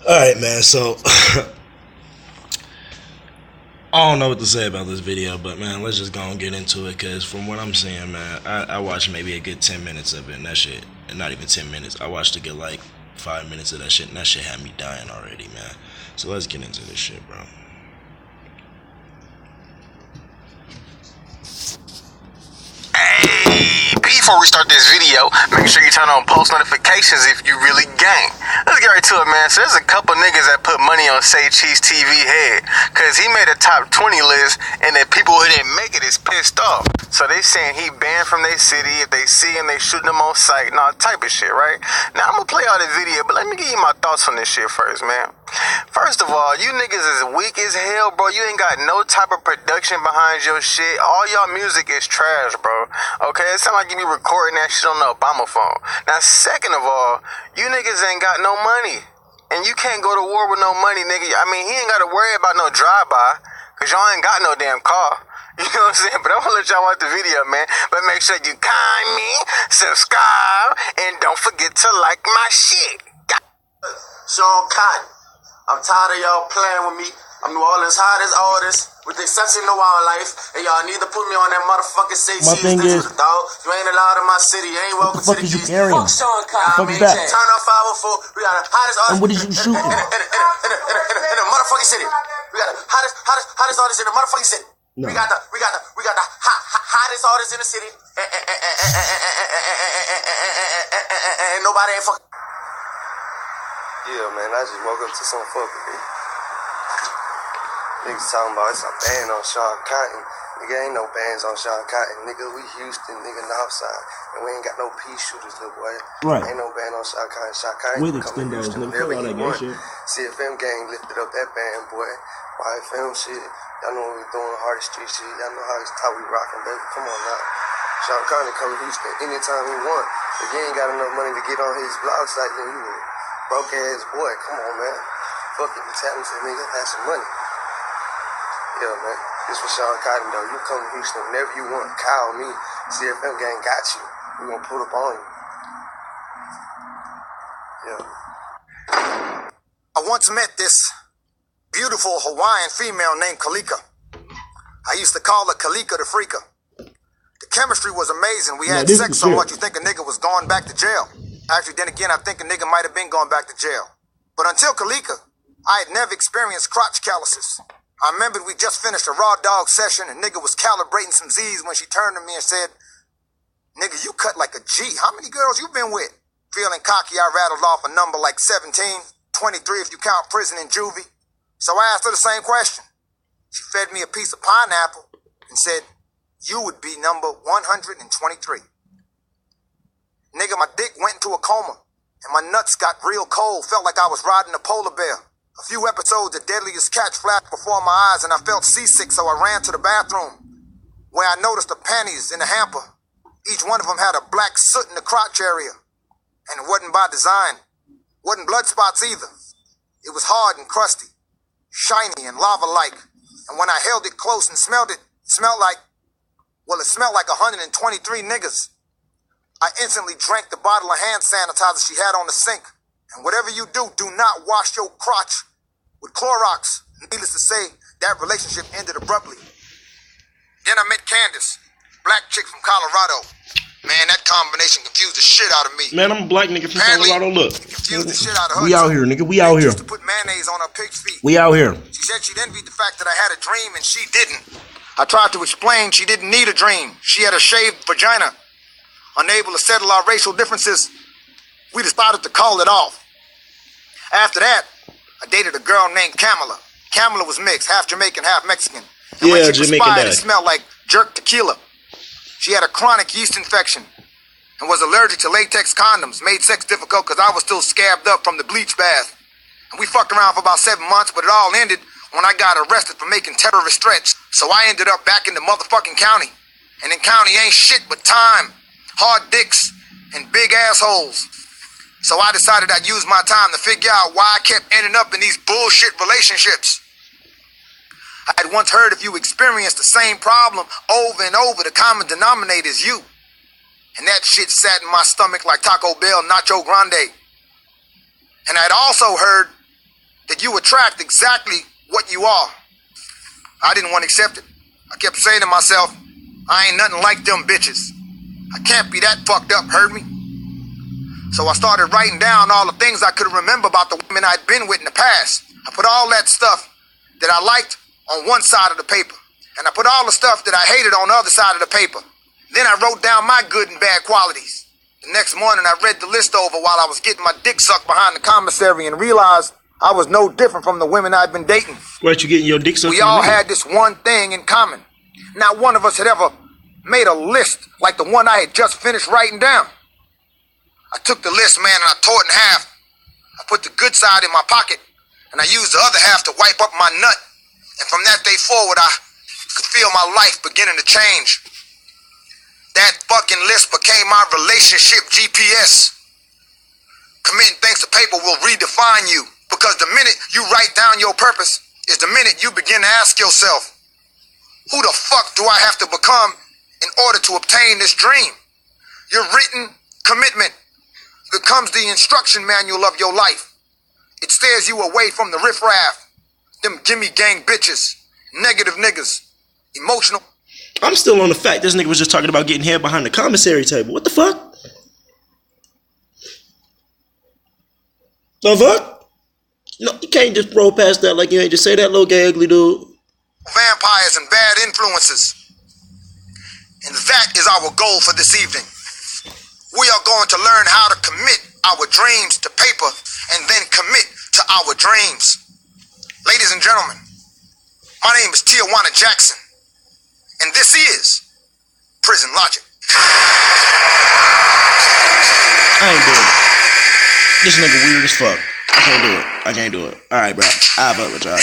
Alright, man, so I don't know what to say about this video, but man, let's just go and get into it, because from what I'm seeing, man, I watched maybe a good 10 minutes of it, and that shit, and not even 10 minutes, I watched a good like 5 minutes of that shit, and that shit had me dying already, man. So let's get into this shit, bro. Hey, before we start this video, make sure you turn on post notifications if you really gang. Let's get right to it, man. So there's a couple niggas that put money on Saycheesetv head, cause he made a top 20 list, and the people who didn't make it is pissed off. So they saying he banned from their city. If they see him, they shooting him on sight and all type of shit, right? Now I'm gonna play all the video, but let me give you my thoughts on this shit first, man. First of all, you niggas is weak as hell, bro. You ain't got no type of production behind your shit. All y'all music is trash, bro. Okay, it sound like you be recording that shit on the Obama phone. Now, second of all, you niggas ain't got no money. And you can't go to war with no money, nigga. I mean, he ain't got to worry about no drive-by, because y'all ain't got no damn car. You know what I'm saying? But I'm going to let y'all watch the video, man. But make sure you comment, subscribe, and don't forget to like my shit. Sean Cotton. I'm tired of y'all playing with me. I'm New Orleans' hottest artist with the exception of wildlife, and y'all need to put me on that motherfucking Saycheesetv, dog. You ain't allowed in my city. You ain't welcome to the East. Fuck Sean Cotton. Turn on 504. We got the hottest artist. And what did you shoot? In the motherfucking city. We got the hottest artist in the motherfucking city. No. We got the hottest artist in the city. And nobody ain't fucking. Yeah, man, I just woke up to some fucking niggas talking about it's a ban on Sean Cotton. Nigga, ain't no bans on Sean Cotton. Nigga, we Houston, nigga, Northside. And we ain't got no peace shooters, little boy. Right. Ain't no ban on Sean Cotton. Sean Cotton with come to Houston whenever he want. CFM gang lifted up that band, boy. YFM shit. Y'all know what we doing, hardest street shit. Y'all know how we rocking, baby. Come on now. Sean Cotton come to Houston anytime he want. If you ain't got enough money to get on his blog site, then you will. Broke ass boy, come on, man. Fuck it, you talented nigga, have some money. Yeah, man. This was Sean Cotton, though. You come to Houston whenever you want. Call me. CFM gang got you. We gonna put up on you. Yeah. I once met this beautiful Hawaiian female named Kalika. I used to call her Kalika the Freaka. The chemistry was amazing. We had sex so much you think a nigga was going back to jail. Actually, then again, I think a nigga might have been going back to jail. But until Kalika, I had never experienced crotch calluses. I remembered we just finished a raw dog session and nigga was calibrating some Z's when she turned to me and said, "Nigga, you cut like a G. How many girls you been with?" Feeling cocky, I rattled off a number like 17, 23 if you count prison and juvie. So I asked her the same question. She fed me a piece of pineapple and said, "You would be number 123. Nigga, my dick went into a coma, and my nuts got real cold, felt like I was riding a polar bear. A few episodes of Deadliest Catch flashed before my eyes, and I felt seasick, so I ran to the bathroom, where I noticed the panties in the hamper. Each one of them had a black soot in the crotch area, and it wasn't by design. Wasn't blood spots either. It was hard and crusty, shiny and lava-like, and when I held it close and smelled it, it smelled like 123 niggas. I instantly drank the bottle of hand sanitizer she had on the sink. And whatever you do, do not wash your crotch with Clorox. Needless to say, that relationship ended abruptly. Then I met Candace, black chick from Colorado. Man, that combination confused the shit out of me. Man, I'm a black nigga from Colorado, look. Confused the shit out of her. We out here, nigga, we out here. Used to put mayonnaise on her pig's feet. We out here. She said she'd envied the fact that I had a dream and she didn't. I tried to explain she didn't need a dream. She had a shaved vagina. Unable to settle our racial differences, we decided to call it off. After that, I dated a girl named Kamala. Kamala was mixed, half Jamaican, half Mexican. And when she perspired, it smelled like jerk tequila. She had a chronic yeast infection and was allergic to latex condoms. Made sex difficult because I was still scabbed up from the bleach bath. And we fucked around for about 7 months, but it all ended when I got arrested for making terrorist threats. So I ended up back in the motherfucking county. And in county ain't shit but time, hard dicks, and big assholes. So I decided I'd use my time to figure out why I kept ending up in these bullshit relationships. I had once heard if you experience the same problem over and over, the common denominator is you. And that shit sat in my stomach like Taco Bell Nacho Grande. And I'd also heard that you attract exactly what you are. I didn't want to accept it. I kept saying to myself, I ain't nothing like them bitches. I can't be that fucked up, heard me? So I started writing down all the things I could remember about the women I'd been with in the past. I put all that stuff that I liked on one side of the paper, and I put all the stuff that I hated on the other side of the paper. Then I wrote down my good and bad qualities. The next morning I read the list over while I was getting my dick sucked behind the commissary and realized I was no different from the women I'd been dating. Weren't you getting your dick sucked? We all had this one thing in common. Not one of us had ever made a list like the one I had just finished writing down. I took the list, man, and I tore it in half. I put the good side in my pocket, and I used the other half to wipe up my nut. And from that day forward, I could feel my life beginning to change. That fucking list became my relationship GPS. Committing things to paper will redefine you, because the minute you write down your purpose is the minute you begin to ask yourself, who the fuck do I have to become in order to obtain this dream? Your written commitment becomes the instruction manual of your life. It steers you away from the riffraff, them gimme gang bitches, negative niggas, emotional. I'm still on the fact this nigga was just talking about getting hair behind the commissary table. What the fuck? The fuck? No, you can't just throw past that like you ain't just say that, little gay ugly dude. Vampires and bad influences. And that is our goal for this evening. We are going to learn how to commit our dreams to paper and then commit to our dreams. Ladies and gentlemen, my name is Tijuana Jackson, and this is Prison Logic. I ain't doing it. This nigga weird as fuck. I can't do it. Alright, bro. I'll vote with y'all.